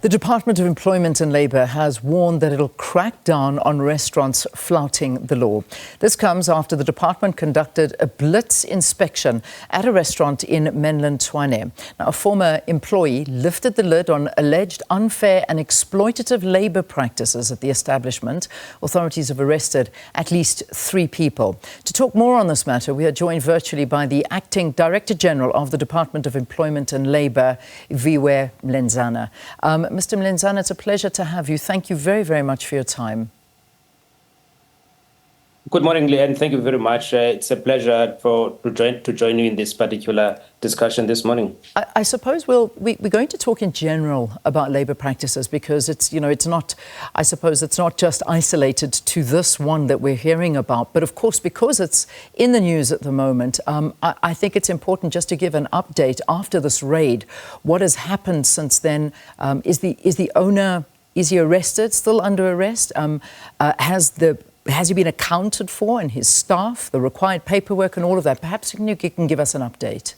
The Department of Employment and Labour has warned that it'll crack down on restaurants flouting the law. This comes after the department conducted a blitz inspection at a restaurant in Menlyn, Tshwane. Now, a former employee lifted the lid on alleged unfair and exploitative labour practices at the establishment. Authorities have arrested at least 3 people. To talk more on this matter, we are joined virtually by the Acting Director General of the Department of Employment and Labour, Viwe Mlenzana. Mr. Mlenzana, it's a pleasure to have you. Thank you very, very much for your time. Good morning, Leanne. Thank you very much. It's a pleasure to join you in this particular discussion this morning. I suppose we're going to talk in general about labour practices because it's not just isolated to this one that we're hearing about. But of course, because it's in the news at the moment, I think it's important just to give an update after this raid. What has happened since then? Is the owner, is he arrested, still under arrest? Has he been accounted for, and his staff, the required paperwork and all of that? Perhaps you can give us an update.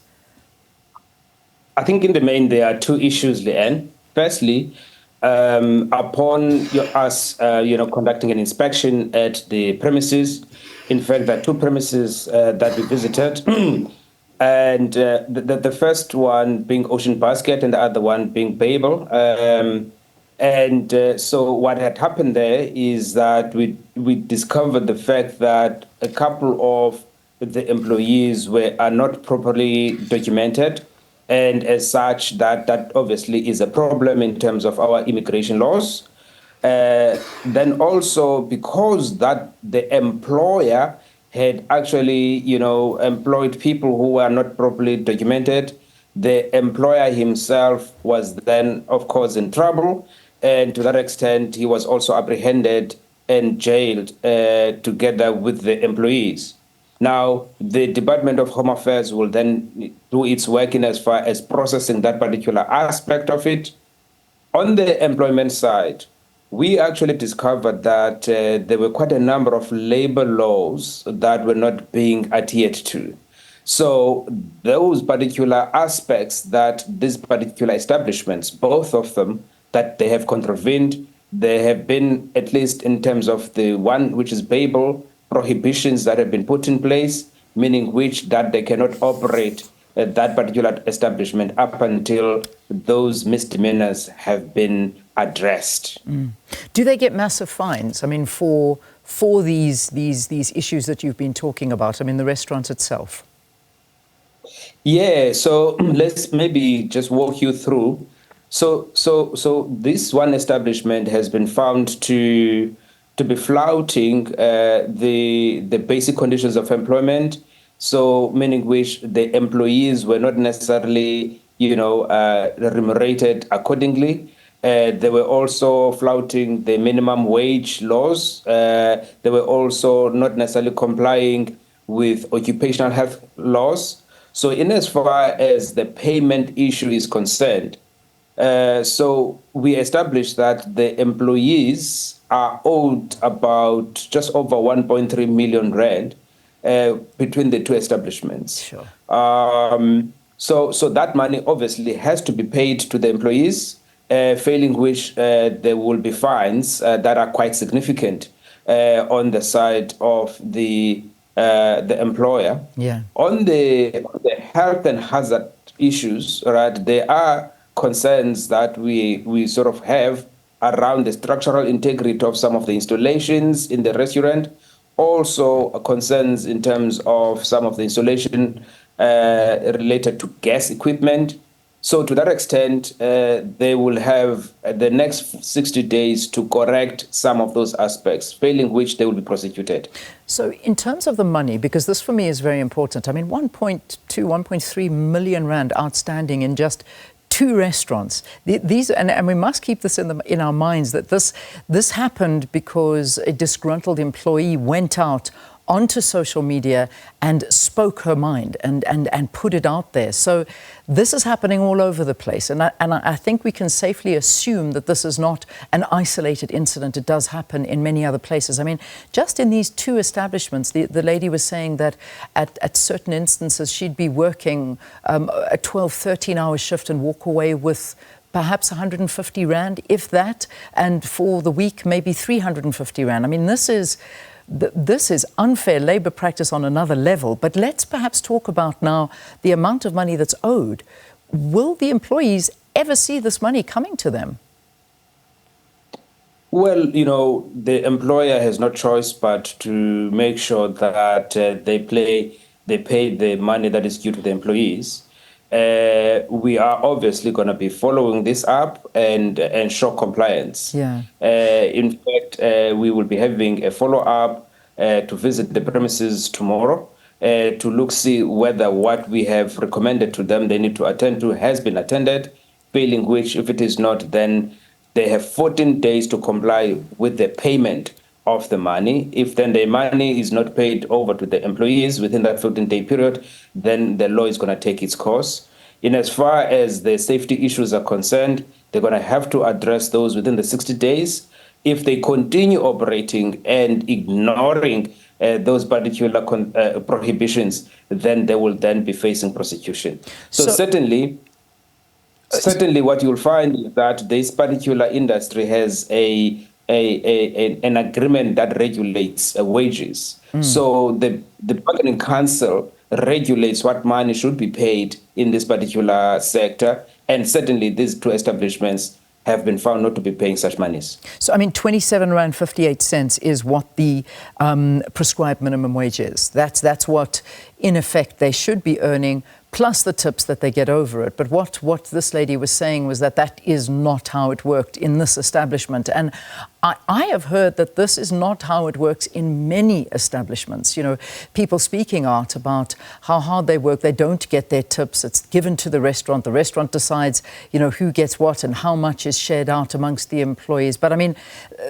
I think in the main there are 2 issues, Leanne. Firstly, upon us conducting an inspection at the premises, in fact, there are 2 premises that we visited, and the first one being Ocean Basket and the other one being Babel. So what had happened there is that we discovered the fact that a couple of the employees are not properly documented, and as such that obviously is a problem in terms of our immigration laws. Then also because that the employer had actually employed people who were not properly documented, the employer himself was then of course in trouble. And to that extent, he was also apprehended and jailed together with the employees. Now, the Department of Home Affairs will then do its work in as far as processing that particular aspect of it. On the employment side, we actually discovered that there were quite a number of labor laws that were not being adhered to. So those particular aspects that these particular establishments, both of them, that they have contravened, there have been, at least in terms of the one which is Babel, prohibitions that have been put in place, meaning which that they cannot operate at that particular establishment up until those misdemeanors have been addressed. Do they get massive fines? I mean, for these issues that you've been talking about, I mean, the restaurant itself? Yeah, so let's maybe just walk you through. So this one establishment has been found to be flouting the basic conditions of employment. So meaning which the employees were not necessarily remunerated accordingly. They were also flouting the minimum wage laws. They were also not necessarily complying with occupational health laws. So in as far as the payment issue is concerned, so we established that the employees are owed about just over 1.3 million rand between the 2 establishments. Sure. So that money obviously has to be paid to the employees, failing which there will be fines that are quite significant on the side of the employer. Yeah. On the health and hazard issues, right, there are concerns that we sort of have around the structural integrity of some of the installations in the restaurant, also concerns in terms of some of the installation related to gas equipment. So to that extent, they will have the next 60 days to correct some of those aspects, failing which they will be prosecuted. So in terms of the money, because this for me is very important, I mean, 1.3 million rand outstanding in just 2 restaurants. These, and we must keep this in our minds, that this happened because a disgruntled employee went out onto social media and spoke her mind and put it out there. So this is happening all over the place. And I think we can safely assume that this is not an isolated incident. It does happen in many other places. I mean, just in these 2 establishments, the lady was saying that at certain instances she'd be working a 12, 13-hour shift and walk away with perhaps 150 Rand, if that, and for the week, maybe 350 Rand. I mean, this is unfair labour practice on another level. But let's perhaps talk about now the amount of money that's owed. Will the employees ever see this money coming to them? Well, the employer has no choice but to make sure that they pay the money that is due to the employees. We are obviously going to be following this up and ensure compliance. Yeah. In fact, we will be having a follow-up to visit the premises tomorrow to see whether what we have recommended to them they need to attend to has been attended, failing which, if it is not, then they have 14 days to comply with the payment of the money. If then the money is not paid over to the employees within that 14-day period, then the law is going to take its course. In as far as the safety issues are concerned, they're going to have to address those within the 60 days. If they continue operating and ignoring those particular prohibitions, then they will then be facing prosecution. So certainly what you'll find is that this particular industry has an agreement that regulates wages. So the bargaining council regulates what money should be paid in this particular sector, and certainly these two establishments have been found not to be paying such monies. So, I mean, 27 Rand 58 cents is what the prescribed minimum wage is. That's what, in effect, they should be earning, plus the tips that they get over it. But what this lady was saying was that is not how it worked in this establishment. And I have heard that this is not how it works in many establishments. People speaking out about how hard they work. They don't get their tips. It's given to the restaurant. The restaurant decides, who gets what and how much is shared out amongst the employees. But I mean,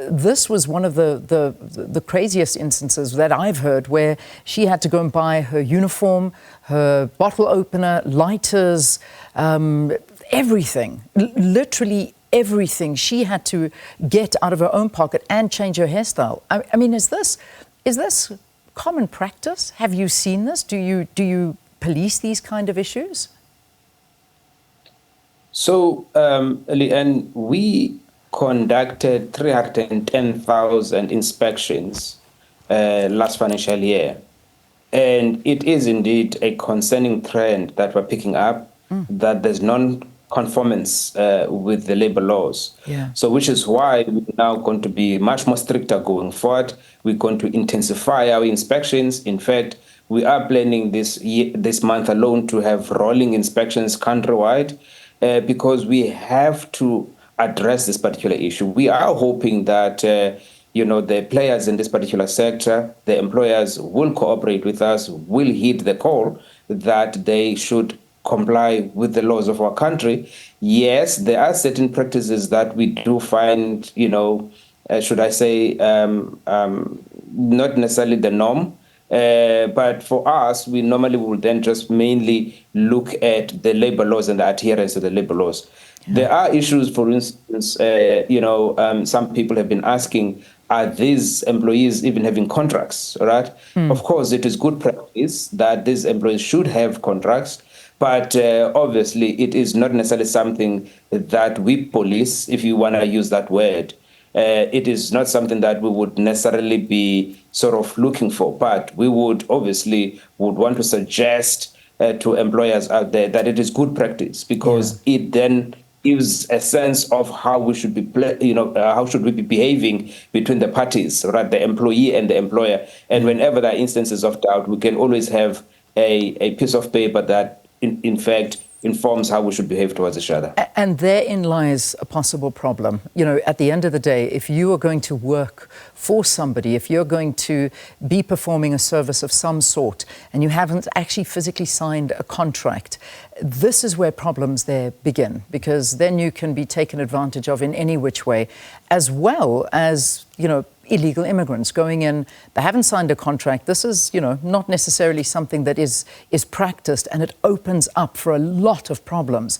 this was one of the craziest instances that I've heard, where she had to go and buy her uniform, her bottle opener, lighters, everything, literally everything she had to get out of her own pocket and change her hairstyle. I mean, is this common practice? Have you seen this? Do you police these kind of issues? So, Leanne, we conducted 310,000 inspections last financial year. And it is indeed a concerning trend that we're picking up, that there's non-conformance with the labor laws. Yeah. So which is why we're now going to be much more stricter going forward. We're going to intensify our inspections. In fact, we are planning this month alone to have rolling inspections countrywide because we have to address this particular issue. We are hoping that the players in this particular sector, the employers will cooperate with us, will heed the call that they should comply with the laws of our country. Yes, there are certain practices that we do find, should I say, not necessarily the norm. But for us, we normally will then just mainly look at the labor laws and the adherence to the labor laws. Yeah. There are issues, for instance, some people have been asking, are these employees even having contracts, right? Of course, it is good practice that these employees should have contracts, but obviously it is not necessarily something that we police, if you want to use that word. It is not something that we would necessarily be sort of looking for, but we would want to suggest to employers out there that it is good practice, because it then gives a sense of how we should be, how should we be behaving between the parties, right? The employee and the employer. And whenever there are instances of doubt, we can always have a piece of paper that, in fact, informs how we should behave towards each other. And therein lies a possible problem. At the end of the day, if you are going to work for somebody, if you're going to be performing a service of some sort and you haven't actually physically signed a contract, this is where problems there begin, because then you can be taken advantage of in any which way, as well as, illegal immigrants going in. They haven't signed a contract. This is, not necessarily something that is practiced, and it opens up for a lot of problems.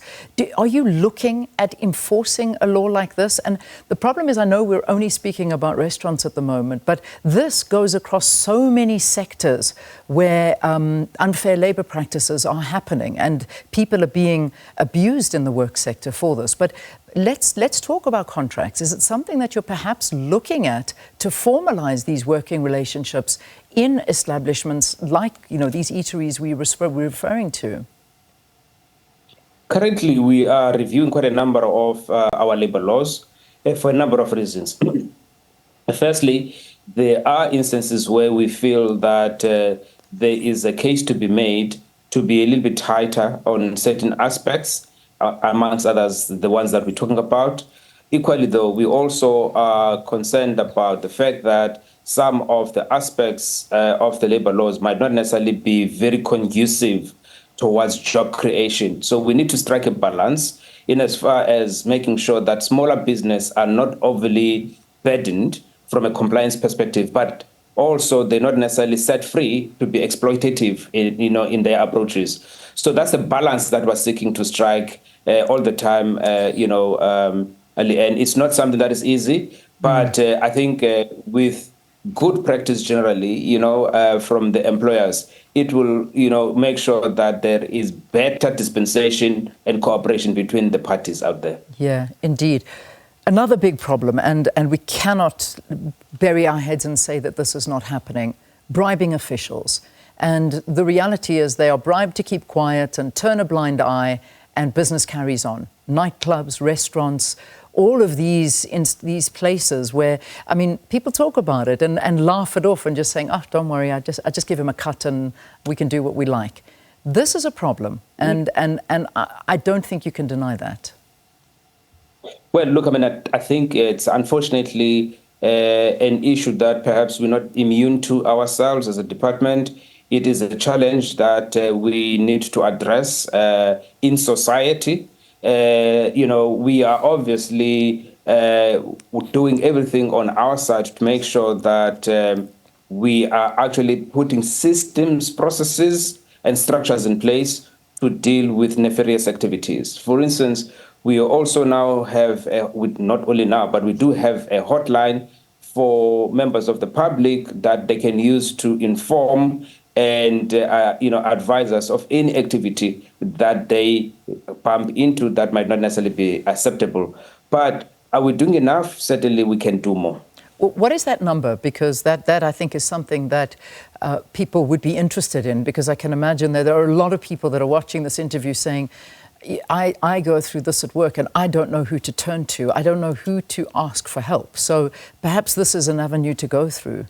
Are you looking at enforcing a law like this? And the problem is, I know we're only speaking about restaurants at the moment, but this goes across so many sectors where unfair labor practices are happening and people are being abused in the work sector for this. But Let's talk about contracts. Is it something that you're perhaps looking at to formalize these working relationships in establishments like, these eateries we're referring to? Currently, we are reviewing quite a number of our labor laws for a number of reasons. Firstly, there are instances where we feel that there is a case to be made to be a little bit tighter on certain aspects, amongst others, the ones that we're talking about. Equally, though, we also are concerned about the fact that some of the aspects of the labor laws might not necessarily be very conducive towards job creation. So we need to strike a balance in as far as making sure that smaller business are not overly burdened from a compliance perspective, but also they're not necessarily set free to be exploitative in their approaches. So that's the balance that we're seeking to strike all the time, and it's not something that is easy, but I think with good practice generally, from the employers, it will, make sure that there is better dispensation and cooperation between the parties out there. Yeah, indeed. Another big problem, and we cannot bury our heads and say that this is not happening, bribing officials. And the reality is they are bribed to keep quiet and turn a blind eye, and business carries on. Nightclubs, restaurants, all of these places where, people talk about it and laugh it off and just saying, don't worry, I just give him a cut and we can do what we like. This is a problem, and I don't think you can deny that. Well, look, I think it's unfortunately an issue that perhaps we're not immune to ourselves as a department. It is a challenge that we need to address in society. We are obviously doing everything on our side to make sure that we are actually putting systems, processes, and structures in place to deal with nefarious activities. For instance, we also now have, not only now, but we do have a hotline for members of the public that they can use to inform and advise us of any activity that they bump into that might not necessarily be acceptable. But are we doing enough? Certainly we can do more. What is that number? Because that I think is something that people would be interested in, because I can imagine that there are a lot of people that are watching this interview saying, I go through this at work and I don't know who to turn to. I don't know who to ask for help. So perhaps this is an avenue to go through.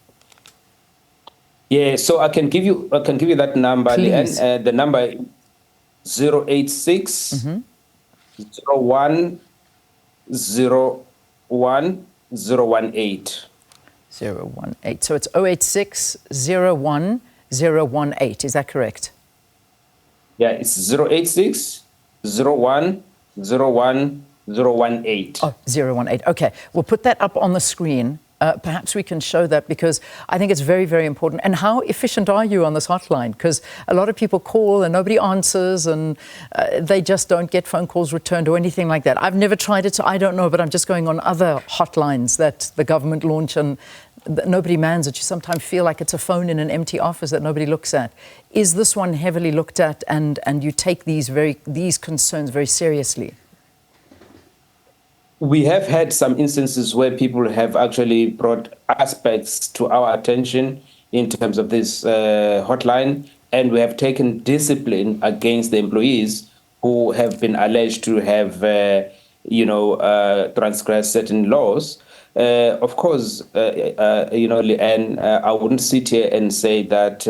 Yeah, so I can give you that number. Please. The number 086 01 01 018. 018. So it's 086 01 018. Is that correct? Yeah, it's 086 01 01 018. Oh, 018. Okay, we'll put that up on the screen. Perhaps we can show that, because I think it's very, very important. And how efficient are you on this hotline? Because a lot of people call and nobody answers, and they just don't get phone calls returned or anything like that. I've never tried it, so I don't know, but I'm just going on other hotlines that the government launch and nobody mans it. You sometimes feel like it's a phone in an empty office that nobody looks at. Is this one heavily looked at, and you take these concerns very seriously? We have had some instances where people have actually brought aspects to our attention in terms of this hotline, and we have taken discipline against the employees who have been alleged to have, transgressed certain laws. Of course, Leanne, I wouldn't sit here and say that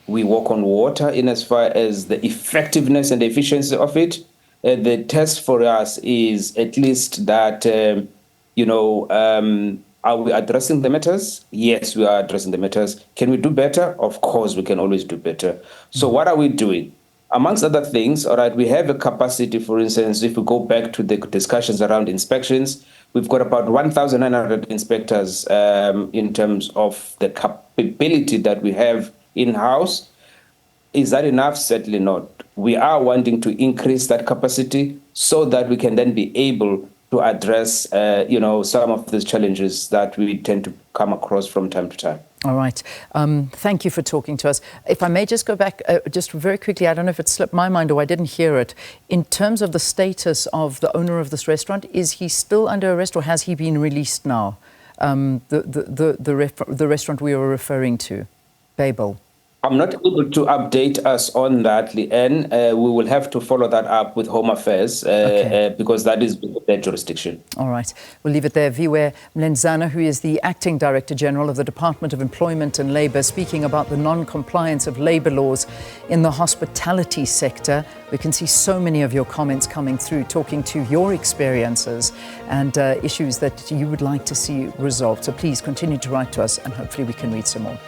we walk on water in as far as the effectiveness and the efficiency of it. The test for us is at least that, are we addressing the matters? Yes, we are addressing the matters. Can we do better? Of course, we can always do better. So what are we doing? Amongst other things, all right, we have a capacity, for instance, if we go back to the discussions around inspections, we've got about 1,900 inspectors in terms of the capability that we have in-house. Is that enough? Certainly not. We are wanting to increase that capacity so that we can then be able to address, some of these challenges that we tend to come across from time to time. All right. Thank you for talking to us. If I may just go back just very quickly, I don't know if it slipped my mind or I didn't hear it. In terms of the status of the owner of this restaurant, is he still under arrest or has he been released now? The restaurant we were referring to, Babel. I'm not able to update us on that, Leanne. We will have to follow that up with Home Affairs because that is their jurisdiction. All right. We'll leave it there. Viwe Mlenzana, who is the Acting Director General of the Department of Employment and Labour, speaking about the non-compliance of labour laws in the hospitality sector. We can see so many of your comments coming through, talking to your experiences and issues that you would like to see resolved. So please continue to write to us and hopefully we can read some more.